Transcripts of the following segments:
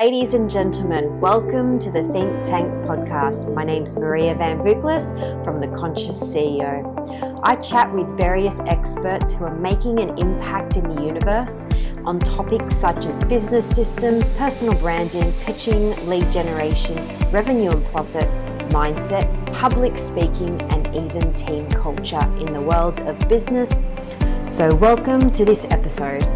Ladies and gentlemen, welcome to the Think Tank podcast. My name's Maria Vamvouklis from The Conscious CEO. I chat with various experts who are making an impact in the universe on topics such as business systems, personal branding, pitching, lead generation, revenue and profit, mindset, public speaking, and even team culture in the world of business. So welcome to this episode.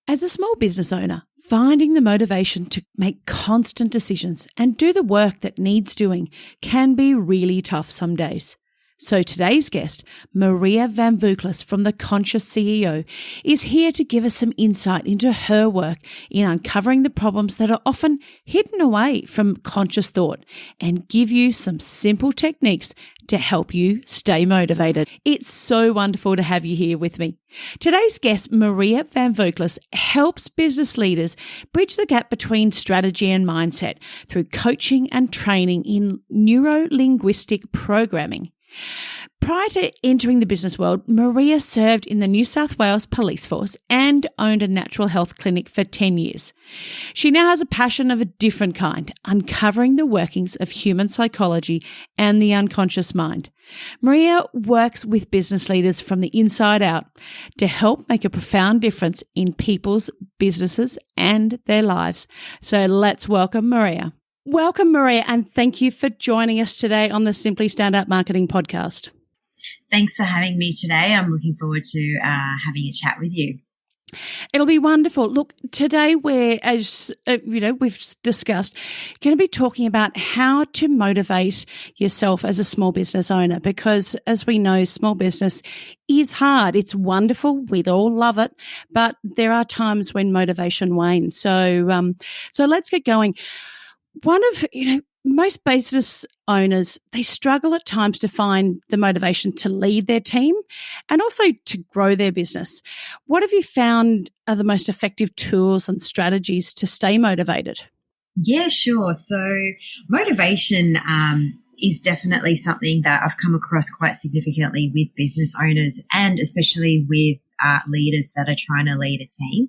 As a small business owner, finding the motivation to make constant decisions and do the work that needs doing can be really tough some days. So today's guest, Maria Vamvouklis from The Conscious CEO, is here to give us some insight into her work in uncovering the problems that are often hidden away from conscious thought and give you some simple techniques to help you stay motivated. It's so wonderful to have you here with me. Today's guest, Maria Vamvouklis, helps business leaders bridge the gap between strategy and mindset through coaching and training in Neuro-Linguistic Programming. Prior to entering the business world, Maria served in the New South Wales Police Force and owned a natural health clinic for 10 years. She now has a passion of a different kind, uncovering the workings of human psychology and the unconscious mind. Maria works with business leaders from the inside out to help make a profound difference in people's businesses and their lives. So let's welcome Maria. Welcome, Maria, and thank you for joining us today on the Simply Standout Marketing Podcast. Thanks for having me today. I'm looking forward to having a chat with you. It'll be wonderful. Look, today we're, as we've discussed, going to be talking about how to motivate yourself as a small business owner, because as we know, small business is hard. It's wonderful. We'd all love it, but there are times when motivation wanes. So let's get going. Most business owners, they struggle at times to find the motivation to lead their team and also to grow their business. What have you found are the most effective tools and strategies to stay motivated? Yeah, sure. So motivation is definitely something that I've come across quite significantly with business owners and especially with leaders that are trying to lead a team.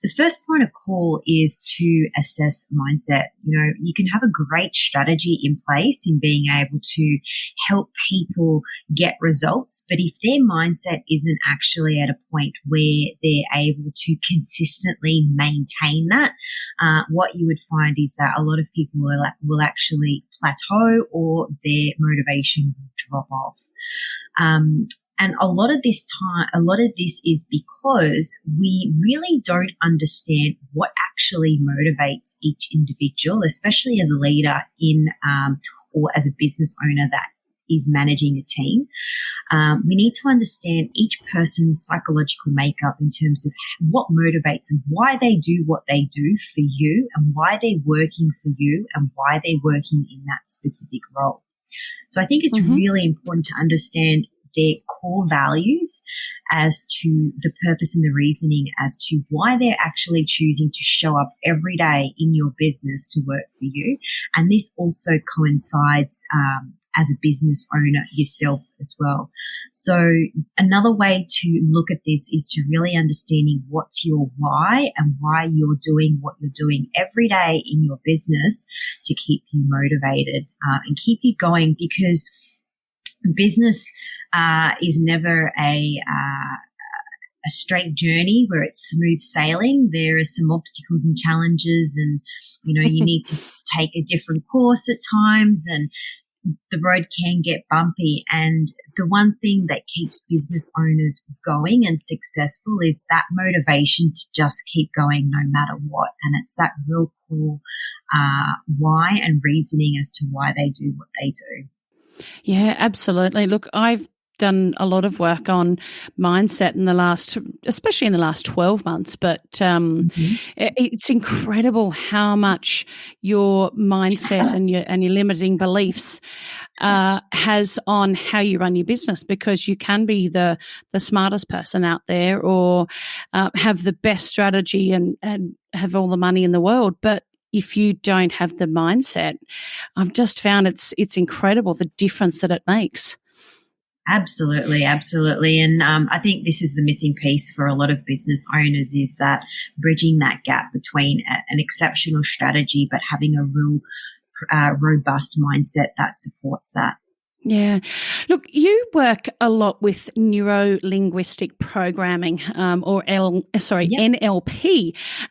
The first point of call is to assess mindset. You can have a great strategy in place in being able to help people get results, but if their mindset isn't actually at a point where they're able to consistently maintain that, what you would find is that a lot of people will actually plateau or their motivation will drop off. And a lot of this is because we really don't understand what actually motivates each individual, especially as a leader or as a business owner that is managing a team. We need to understand each person's psychological makeup in terms of what motivates them, why they do what they do for you, and why they're working for you, and why they're working in that specific role. So I think it's really important to understand their core values as to the purpose and the reasoning as to why they're actually choosing to show up every day in your business to work for you. And this also coincides as a business owner yourself as well. So another way to look at this is to really understanding what's your why and why you're doing what you're doing every day in your business to keep you motivated and keep you going, because business is never a straight journey where it's smooth sailing. There are some obstacles and challenges, and you need to take a different course at times, and the road can get bumpy. And the one thing that keeps business owners going and successful is that motivation to just keep going no matter what. And it's that real core why and reasoning as to why they do what they do. Yeah, absolutely. Look, I've done a lot of work on mindset especially in the last 12 months, but it's incredible how much your mindset and your limiting beliefs has on how you run your business, because you can be the smartest person out there or have the best strategy and have all the money in the world, but if you don't have the mindset, I've just found it's incredible the difference that it makes. Absolutely, absolutely. And I think this is the missing piece for a lot of business owners, is that bridging that gap between an exceptional strategy but having a real robust mindset that supports that. Yeah. Look, you work a lot with Neuro-Linguistic Programming NLP.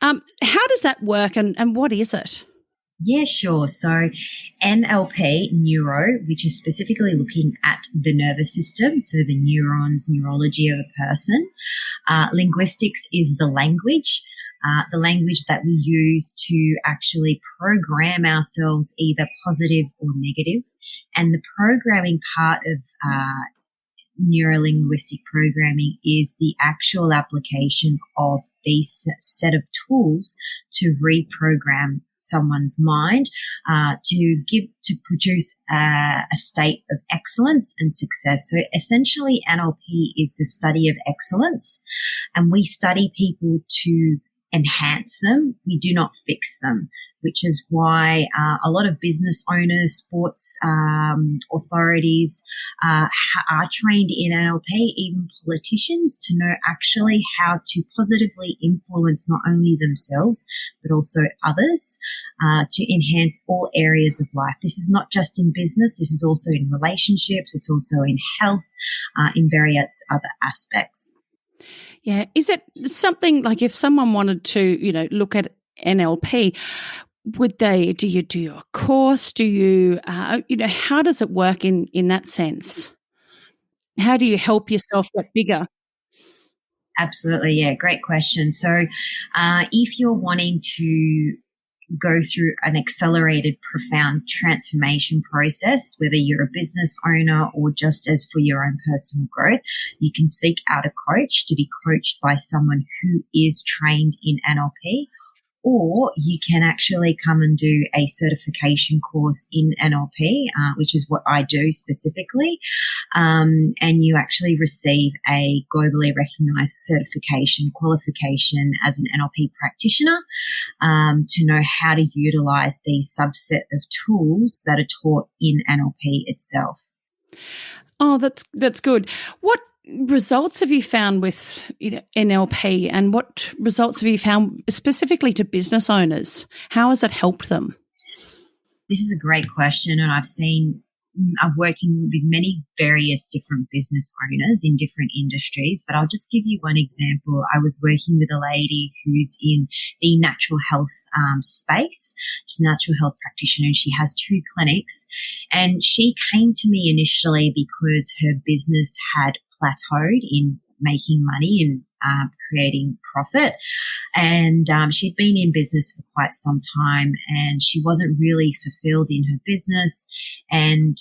How does that work and what is it? Yeah, sure. So NLP, neuro, which is specifically looking at the nervous system, so the neurons, neurology of a person. Linguistics is the language that we use to actually program ourselves either positive or negative. And the programming part of Neuro-Linguistic Programming is the actual application of these set of tools to reprogram someone's mind to produce a state of excellence and success. So essentially NLP is the study of excellence, and we study people to enhance them. We do not fix them, which is why a lot of business owners, sports authorities are trained in NLP, even politicians, to know actually how to positively influence not only themselves but also others to enhance all areas of life. This is not just in business. This is also in relationships. It's also in health, in various other aspects. Yeah. Is it something like if someone wanted to, look at NLP, do you do a course? Do you, how does it work in that sense? How do you help yourself get bigger? Absolutely. Yeah. Great question. So, if you're wanting to go through an accelerated, profound transformation process, whether you're a business owner or just as for your own personal growth, you can seek out a coach to be coached by someone who is trained in NLP. Or you can actually come and do a certification course in NLP, which is what I do specifically. And you actually receive a globally recognized certification qualification as an NLP practitioner to know how to utilize these subset of tools that are taught in NLP itself. Oh, that's good. What results have you found with NLP, and what results have you found specifically to business owners? How has it helped them? This is a great question, and I've worked with many various different business owners in different industries, but I'll just give you one example. I was working with a lady who's in the natural health space. She's a natural health practitioner, and she has 2 clinics. And she came to me initially because her business had plateaued in making money and creating profit. And she'd been in business for quite some time, and she wasn't really fulfilled in her business. And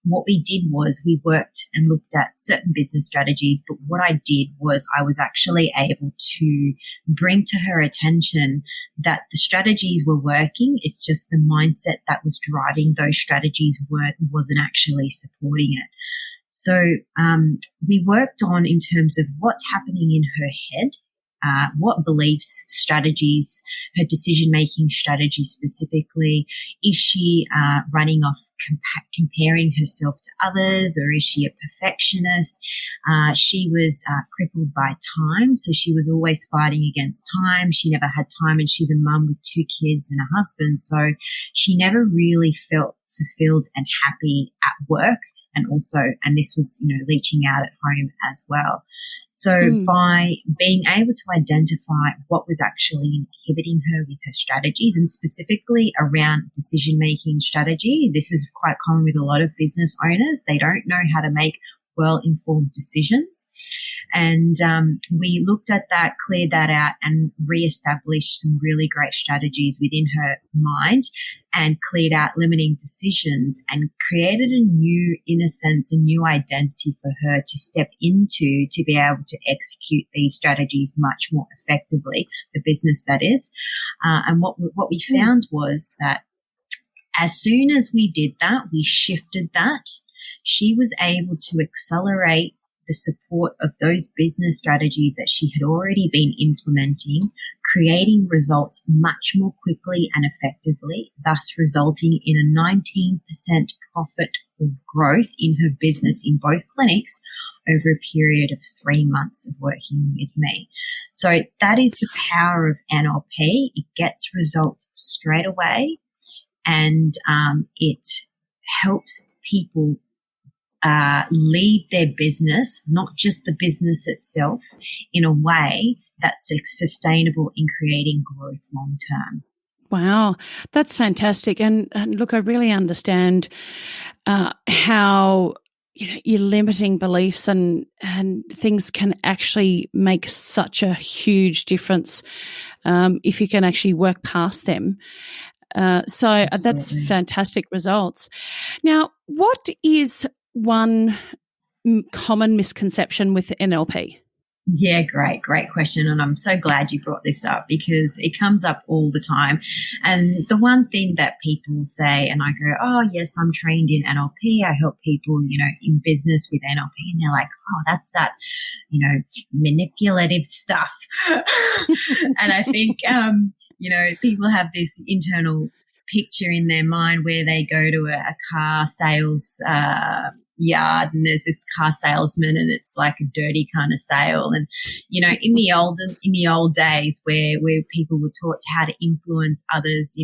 what we did was we worked and looked at certain business strategies. But what I did was I was actually able to bring to her attention that the strategies were working. It's just the mindset that was driving those strategies wasn't actually supporting it. So we worked on in terms of what's happening in her head, what beliefs, strategies, her decision-making strategy specifically. Is she running off comparing herself to others, or is she a perfectionist? She was crippled by time, so she was always fighting against time. She never had time, and she's a mum with 2 kids and a husband, so she never really felt fulfilled and happy at work. And this was, leaching out at home as well. So by being able to identify what was actually inhibiting her with her strategies, and specifically around decision-making strategy, this is quite common with a lot of business owners. They don't know how to make well-informed decisions. And we looked at that, cleared that out, and re-established some really great strategies within her mind, and cleared out limiting decisions, and created a new identity for her to step into, to be able to execute these strategies much more effectively, the business that is. And what we found was that as soon as we did that, we shifted that, she was able to accelerate the support of those business strategies that she had already been implementing, creating results much more quickly and effectively, thus resulting in a 19% profit or growth in her business in both clinics over a period of 3 months of working with me. So that is the power of NLP. It gets results straight away, and it helps people lead their business, not just the business itself, in a way that's sustainable in creating growth long term. Wow, that's fantastic. And look, I really understand how your limiting beliefs and things can actually make such a huge difference if you can actually work past them. So Absolutely. That's fantastic results. Now, what is one common misconception with NLP? Yeah, great question. And I'm so glad you brought this up because it comes up all the time. And the one thing that people say, and I go, oh, yes, I'm trained in NLP. I help people, in business with NLP. And they're like, oh, that's that, manipulative stuff. And I think, people have this internal picture in their mind where they go to a car sales yard and there's this car salesman and it's like a dirty kind of sale. And in the old days where people were taught how to influence others,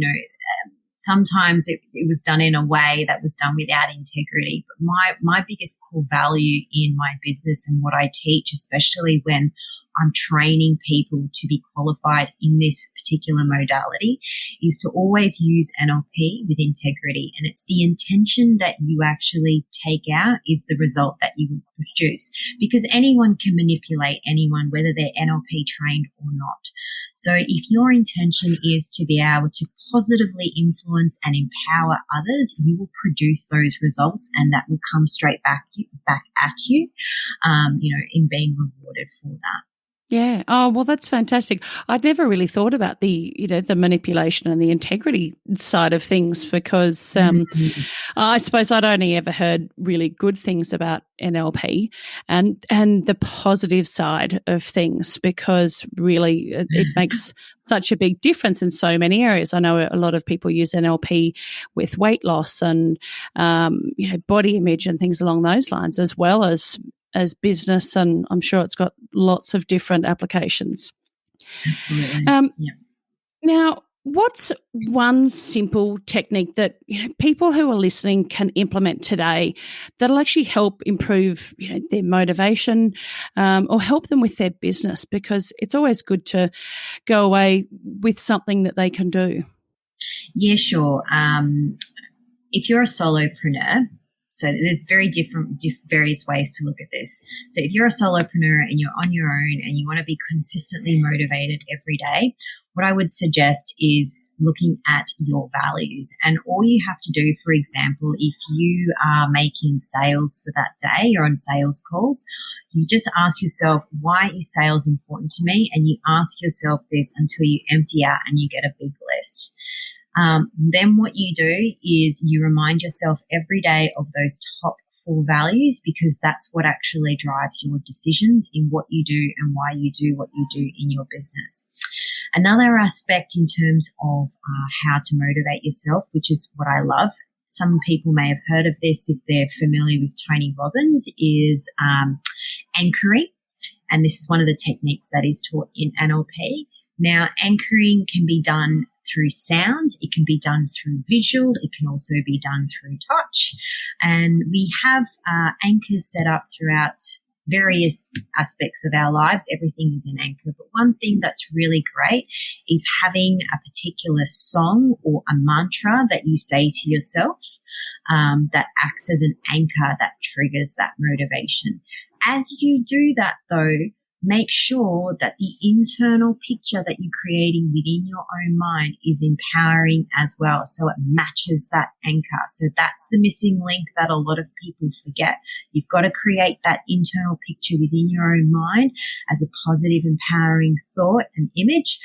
sometimes it was done in a way that was done without integrity. But my biggest core value in my business and what I teach, especially when I'm training people to be qualified in this particular modality, is to always use NLP with integrity. And it's the intention that you actually take out is the result that you would produce, because anyone can manipulate anyone, whether they're NLP trained or not. So if your intention is to be able to positively influence and empower others, you will produce those results, and that will come straight back at you, in being rewarded for that. Yeah. Oh, well, that's fantastic. I'd never really thought about the manipulation and the integrity side of things because I suppose I'd only ever heard really good things about NLP and the positive side of things, because really it makes such a big difference in so many areas. I know a lot of people use NLP with weight loss and, body image and things along those lines, as well as business, and I'm sure it's got lots of different applications. Absolutely. Yeah. Now, what's one simple technique that people who are listening can implement today that'll actually help improve their motivation or help them with their business? Because it's always good to go away with something that they can do. Yeah, sure. If you're a solopreneur, so there's various ways to look at this. So if you're a solopreneur and you're on your own and you want to be consistently motivated every day, what I would suggest is looking at your values. And all you have to do, for example, if you are making sales for that day or on sales calls, you just ask yourself, why is sales important to me? And you ask yourself this until you empty out and you get a big list. Then what you do is you remind yourself every day of those top 4 values, because that's what actually drives your decisions in what you do and why you do what you do in your business. Another aspect in terms of how to motivate yourself, which is what I love, some people may have heard of this if they're familiar with Tony Robbins, is anchoring. And this is one of the techniques that is taught in NLP. Now, anchoring can be done through sound, it can be done through visual, it can also be done through touch. And we have anchors set up throughout various aspects of our lives. Everything is an anchor. But one thing that's really great is having a particular song or a mantra that you say to yourself that acts as an anchor that triggers that motivation. As you do that, though, make sure that the internal picture that you're creating within your own mind is empowering as well, so it matches that anchor. So that's the missing link that a lot of people forget. You've got to create that internal picture within your own mind as a positive, empowering thought and image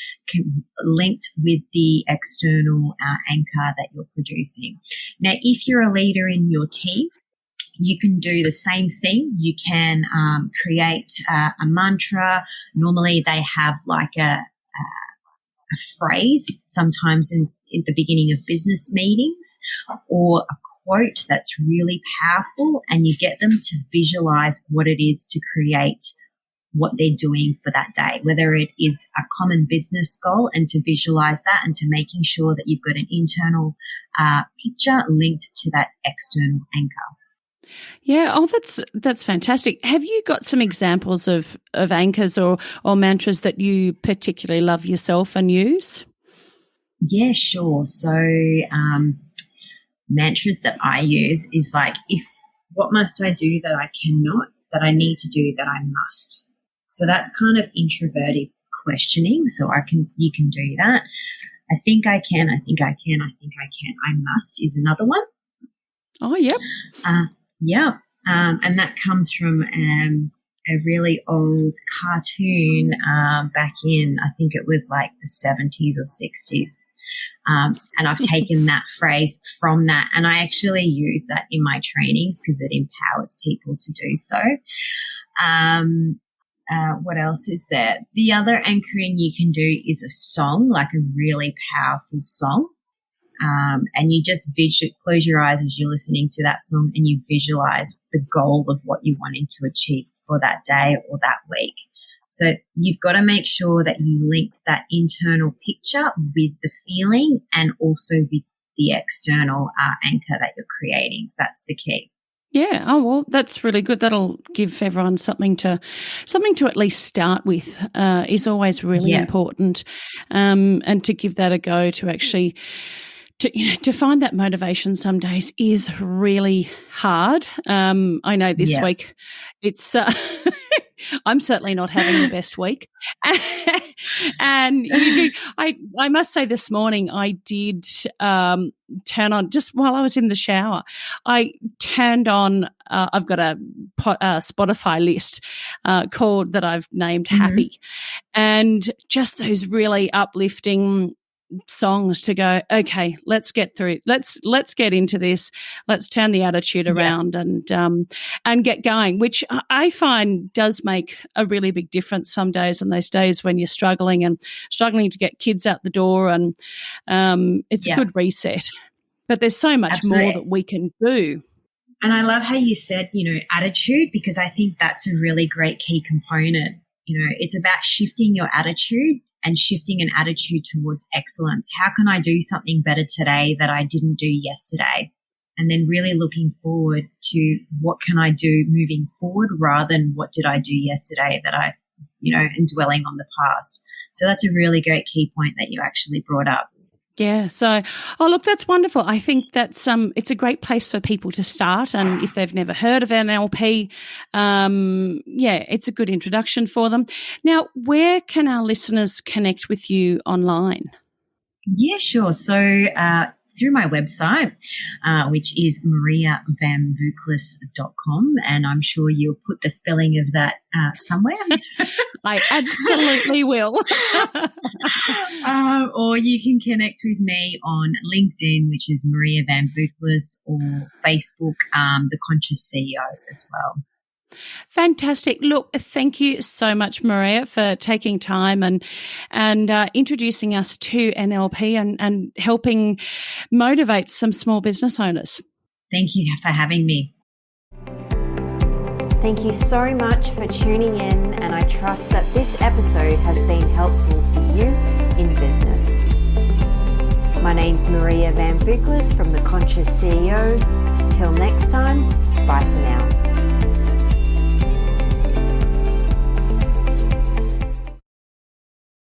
linked with the external anchor that you're producing. Now, if you're a leader in your team, you can do the same thing. You can create a mantra. Normally they have like a phrase, sometimes in the beginning of business meetings, or a quote that's really powerful, and you get them to visualize what it is to create what they're doing for that day, whether it is a common business goal, and to visualize that and to making sure that you've got an internal picture linked to that external anchor. Yeah, that's fantastic. Have you got some examples of anchors or mantras that you particularly love yourself and use? Yeah, sure. So mantras that I use is like, what must I do that I cannot, that I need to do that I must. So that's kind of introverted questioning. So you can do that. I think I can, I think I can, I think I can. I must is another one. Oh, yep. Yeah. And that comes from a really old cartoon back in, I think it was like the 70s or 60s. And I've taken that phrase from that, and I actually use that in my trainings because it empowers people to do so. What else is there? The other anchoring you can do is a song, like a really powerful song. And you just close your eyes as you're listening to that song, and you visualize the goal of what you're wanting to achieve for that day or that week. So you've got to make sure that you link that internal picture with the feeling and also with the external anchor that you're creating. That's the key. Yeah. Oh, well, that's really good. That'll give everyone something to at least start with. Is always really important, and to give that a go, to actually to find that motivation some days is really hard. I know this week it's I'm certainly not having the best week. And I must say this morning I did turn on, just while I was in the shower, I turned on, I've got a Spotify list called that I've named Happy, and just those really uplifting songs to go, okay, let's get through it. Let's get into this. Let's turn the attitude around and get going, which I find does make a really big difference some days, on those days when you're struggling to get kids out the door, and it's a good reset. But there's so much more that we can do. And I love how you said, attitude, because I think that's a really great key component. It's about shifting your attitude and shifting an attitude towards excellence. How can I do something better today that I didn't do yesterday? And then really looking forward to what can I do moving forward, rather than what did I do yesterday that I, and dwelling on the past. So that's a really great key point that you actually brought up. Yeah. So, look, that's wonderful. I think that's it's a great place for people to start, and if they've never heard of NLP, it's a good introduction for them. Now, where can our listeners connect with you online? Yeah, sure. So through my website, which is mariavamvouklis.com, and I'm sure you'll put the spelling of that somewhere. I absolutely will. Or you can connect with me on LinkedIn, which is Maria Vamvouklis, or Facebook, The Conscious CEO as well. Fantastic. Look, thank you so much, Maria, for taking time and introducing us to NLP and helping motivate some small business owners. Thank you for having me. Thank you so much for tuning in, and I trust that this episode has been helpful for you in business. My name's Maria Vamvouklis from The Conscious CEO. Till next time, bye for now.